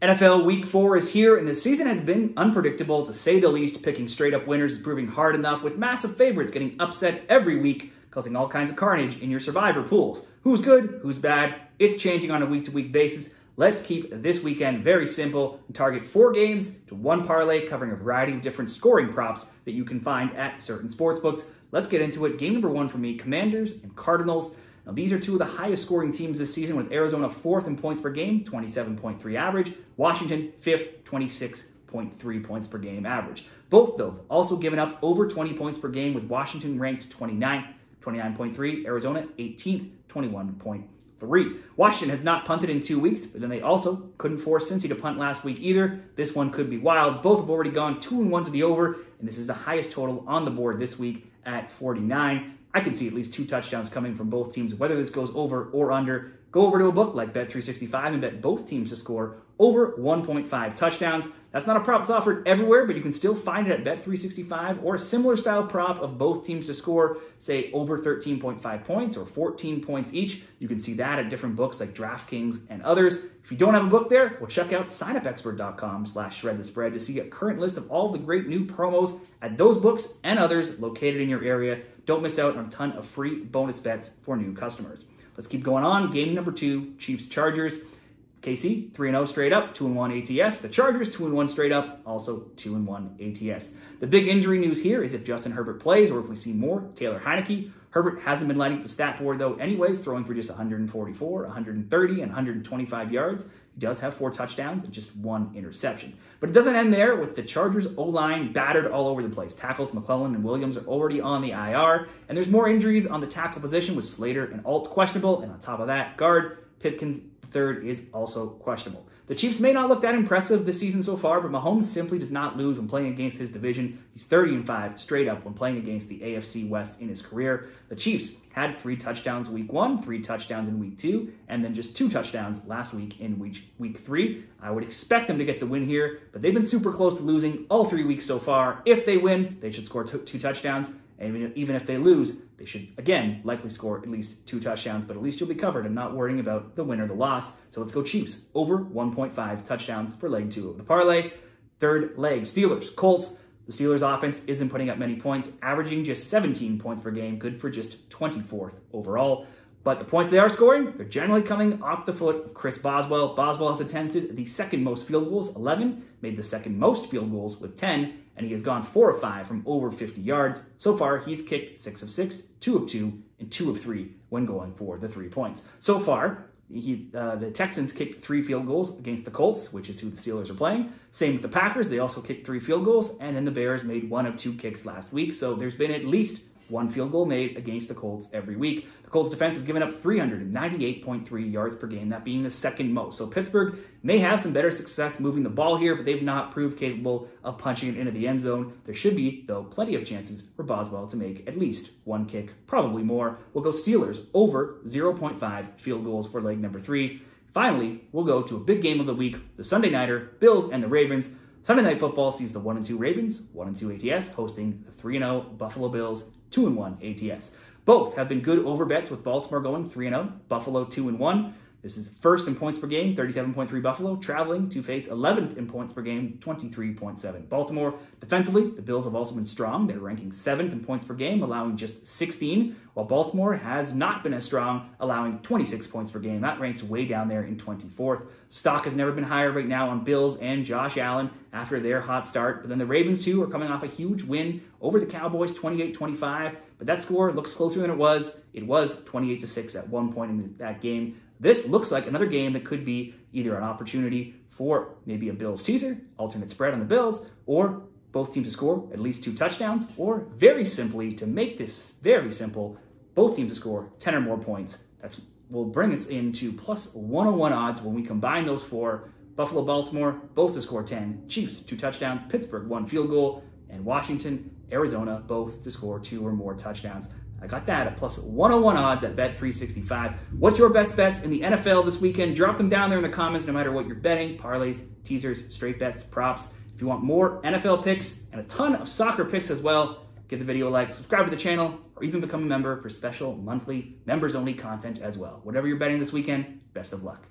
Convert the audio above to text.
NFL Week 4 is here, and the season has been unpredictable, to say the least. Picking straight-up winners is proving hard enough, with massive favorites getting upset every week, causing all kinds of carnage in your survivor pools. Who's good? Who's bad? It's changing on a week-to-week basis. Let's keep this weekend very simple and target 4 games to 1 parlay covering a variety of different scoring props that you can find at certain sportsbooks. Let's get into it. Game number 1 for me, Commanders and Cardinals. Now, these are two of the highest scoring teams this season, with Arizona 4th in points per game, 27.3 average. Washington 5th, 26.3 points per game average. Both, though, also given up over 20 points per game, with Washington ranked 29th, 29.3. Arizona 18th, 21.3. Washington has not punted in 2 weeks, but then they also couldn't force Cincy to punt last week either. This one could be wild. Both have already gone 2-1 to the over, and this is the highest total on the board this week at 49. I can see at least 2 touchdowns coming from both teams. Whether this goes over or under, go over to a book like Bet365 and bet both teams to score over 1.5 touchdowns. That's not a prop that's offered everywhere, but you can still find it at Bet365, or a similar style prop of both teams to score, say, over 13.5 points or 14 points each. You can see that at different books like DraftKings and others. If you don't have a book there, well, check out signupexpert.com/shredthespread to see a current list of all the great new promos at those books and others located in your area. Don't miss out on a ton of free bonus bets for new customers. Let's keep going on. Game number 2, Chiefs-Chargers. KC, 3-0 straight up, 2-1 ATS. The Chargers, 2-1 straight up, also 2-1 ATS. The big injury news here is if Justin Herbert plays, or if we see more Taylor Heineke. Herbert hasn't been lighting up the stat board, though, anyways, throwing for just 144, 130, and 125 yards. He does have 4 touchdowns and just 1 interception. But it doesn't end there, with the Chargers O-line battered all over the place. Tackles McClellan and Williams are already on the IR, and there's more injuries on the tackle position, with Slater and Alt questionable, and on top of that, guard Pipkins third is also questionable. The Chiefs may not look that impressive this season so far, but Mahomes simply does not lose when playing against his division. He's 30-5 straight up when playing against the AFC West in his career. The Chiefs had 3 touchdowns week 1, 3 touchdowns in week 2, and then just 2 touchdowns last week in week 3. I would expect them to get the win here, but they've been super close to losing all 3 weeks so far. If they win, they should score 2 touchdowns. And even if they lose, they should, again, likely score at least 2 touchdowns, but at least you'll be covered and not worrying about the win or the loss. So let's go Chiefs, over 1.5 touchdowns for leg 2 of the parlay. Third leg, Steelers, Colts. The Steelers offense isn't putting up many points, averaging just 17 points per game, good for just 24th overall. But the points they are scoring, they're generally coming off the foot of Chris Boswell. Boswell has attempted the second most field goals, 11, made the second most field goals with 10, and he has gone 4 of 5 from over 50 yards. So far, he's kicked 6 of 6, 2 of 2, and 2 of 3 when going for the 3 points. So far, the Texans kicked 3 field goals against the Colts, which is who the Steelers are playing. Same with the Packers. They also kicked 3 field goals, and then the Bears made 1 of 2 kicks last week. So there's been at least 1 field goal made against the Colts every week. The Colts defense has given up 398.3 yards per game, that being the second most. So Pittsburgh may have some better success moving the ball here, but they've not proved capable of punching it into the end zone. There should be, though, plenty of chances for Boswell to make at least 1 kick, probably more. We'll go Steelers over 0.5 field goals for leg number 3. Finally, we'll go to a big game of the week, the Sunday Nighter, Bills and the Ravens. Sunday Night Football sees the 1-2 Ravens, 1-2 ATS, hosting the 3-0 Buffalo Bills, 2-1 ATS. Both have been good over bets, with Baltimore going 3-0, Buffalo 2-1. This is first in points per game, 37.3 Buffalo, traveling to face 11th in points per game, 23.7 Baltimore. Defensively, the Bills have also been strong. They're ranking 7th in points per game, allowing just 16, while Baltimore has not been as strong, allowing 26 points per game. That ranks way down there in 24th. Stock has never been higher right now on Bills and Josh Allen after their hot start. But then the Ravens, too, are coming off a huge win over the Cowboys, 28-25. But that score looks closer than it was. It was 28-6 at one point in that game. This looks like another game that could be either an opportunity for maybe a Bills teaser, alternate spread on the Bills, or both teams to score at least 2 touchdowns, or very simply, to make this very simple, both teams to score 10 or more points. That will bring us into plus 101 odds when we combine those 4. Buffalo, Baltimore, both to score 10. Chiefs, 2 touchdowns. Pittsburgh, 1 field goal. And Washington, Arizona, both to score 2 or more touchdowns. I got that at plus 101 odds at Bet365. What's your best bets in the NFL this weekend? Drop them down there in the comments, no matter what you're betting. Parlays, teasers, straight bets, props. If you want more NFL picks and a ton of soccer picks as well, give the video a like, subscribe to the channel, or even become a member for special monthly members-only content as well. Whatever you're betting this weekend, best of luck.